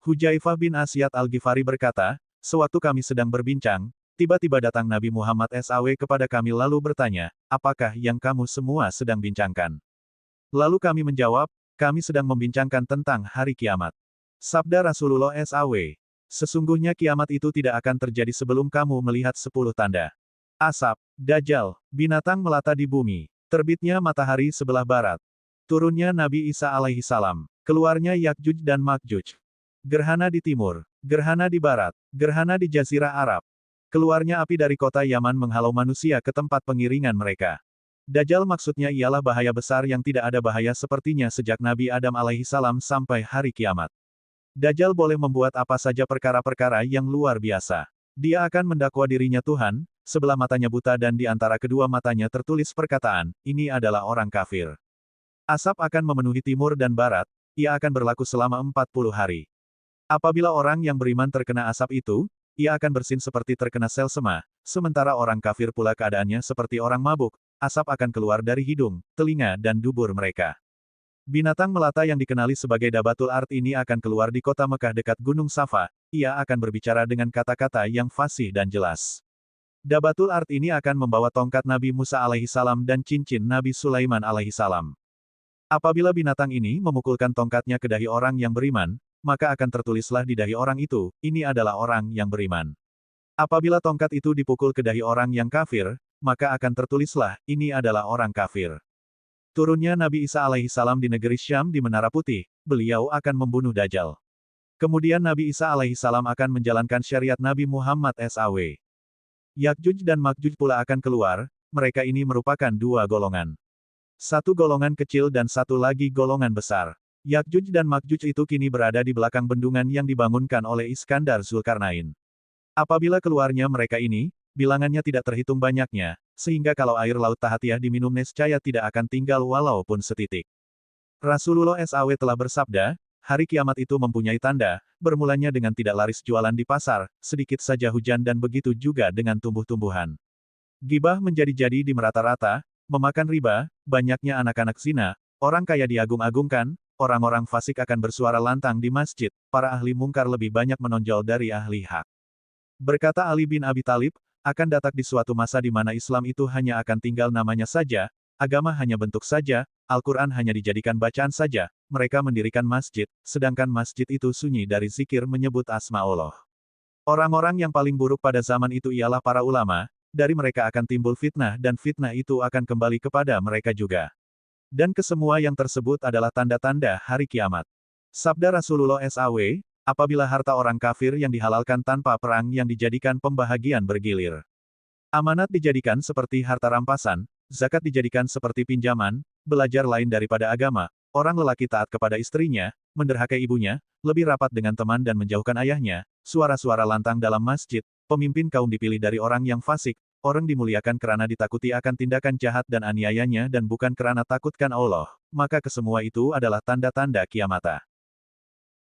Hudzaifah bin Asyad Al-Ghifari berkata, sewaktu kami sedang berbincang, tiba-tiba datang Nabi Muhammad SAW kepada kami lalu bertanya, apakah yang kamu semua sedang bincangkan? Lalu kami menjawab, kami sedang membincangkan tentang hari kiamat. Sabda Rasulullah SAW, sesungguhnya kiamat itu tidak akan terjadi sebelum kamu melihat 10 tanda. Asap, Dajjal, binatang melata di bumi, terbitnya matahari sebelah barat, turunnya Nabi Isa alaihi salam, keluarnya Yakjuj dan Makjuj, gerhana di timur, gerhana di barat, gerhana di Jazirah Arab, keluarnya api dari kota Yaman menghalau manusia ke tempat pengiringan mereka. Dajjal maksudnya ialah bahaya besar yang tidak ada bahaya sepertinya sejak Nabi Adam alaihi salam sampai hari kiamat. Dajjal boleh membuat apa saja perkara-perkara yang luar biasa. Dia akan mendakwa dirinya Tuhan, sebelah matanya buta dan di antara kedua matanya tertulis perkataan, ini adalah orang kafir. Asap akan memenuhi timur dan barat, ia akan berlaku selama 40 hari. Apabila orang yang beriman terkena asap itu, ia akan bersin seperti terkena sel sema, sementara orang kafir pula keadaannya seperti orang mabuk, asap akan keluar dari hidung, telinga dan dubur mereka. Binatang melata yang dikenali sebagai Dabatul Ard ini akan keluar di kota Mekah dekat Gunung Safa, ia akan berbicara dengan kata-kata yang fasih dan jelas. Dabatul Ard ini akan membawa tongkat Nabi Musa alaihi salam dan cincin Nabi Sulaiman alaihi salam. Apabila binatang ini memukulkan tongkatnya ke dahi orang yang beriman, maka akan tertulislah di dahi orang itu, ini adalah orang yang beriman. Apabila tongkat itu dipukul ke dahi orang yang kafir, maka akan tertulislah, ini adalah orang kafir. Turunnya Nabi Isa alaihi salam di negeri Syam di Menara Putih, beliau akan membunuh Dajjal. Kemudian Nabi Isa alaihi salam akan menjalankan syariat Nabi Muhammad SAW. Yakjuj dan Makjuj pula akan keluar, mereka ini merupakan dua golongan. Satu golongan kecil dan satu lagi golongan besar. Yakjuj dan Makjuj itu kini berada di belakang bendungan yang dibangunkan oleh Iskandar Zulkarnain. Apabila keluarnya mereka ini, bilangannya tidak terhitung banyaknya, sehingga kalau air laut Tahatiyah diminum nescaya tidak akan tinggal walaupun setitik. Rasulullah SAW telah bersabda, hari kiamat itu mempunyai tanda, bermulanya dengan tidak laris jualan di pasar, sedikit saja hujan dan begitu juga dengan tumbuh-tumbuhan. Gibah menjadi-jadi di merata-rata, memakan riba, banyaknya anak-anak zina, orang kaya diagung-agungkan, orang-orang fasik akan bersuara lantang di masjid, para ahli mungkar lebih banyak menonjol dari ahli hak. Berkata Ali bin Abi Thalib, akan datang di suatu masa di mana Islam itu hanya akan tinggal namanya saja, agama hanya bentuk saja, Al-Quran hanya dijadikan bacaan saja, mereka mendirikan masjid, sedangkan masjid itu sunyi dari zikir menyebut asma Allah. Orang-orang yang paling buruk pada zaman itu ialah para ulama, dari mereka akan timbul fitnah dan fitnah itu akan kembali kepada mereka juga. Dan kesemua yang tersebut adalah tanda-tanda hari kiamat. Sabda Rasulullah SAW, apabila harta orang kafir yang dihalalkan tanpa perang yang dijadikan pembahagian bergilir. Amanat dijadikan seperti harta rampasan, zakat dijadikan seperti pinjaman, belajar lain daripada agama, orang lelaki taat kepada istrinya, menderhakai ibunya, lebih rapat dengan teman dan menjauhkan ayahnya, suara-suara lantang dalam masjid, pemimpin kaum dipilih dari orang yang fasik, orang dimuliakan karena ditakuti akan tindakan jahat dan aniayanya dan bukan karena takutkan Allah, maka kesemua itu adalah tanda-tanda kiamata.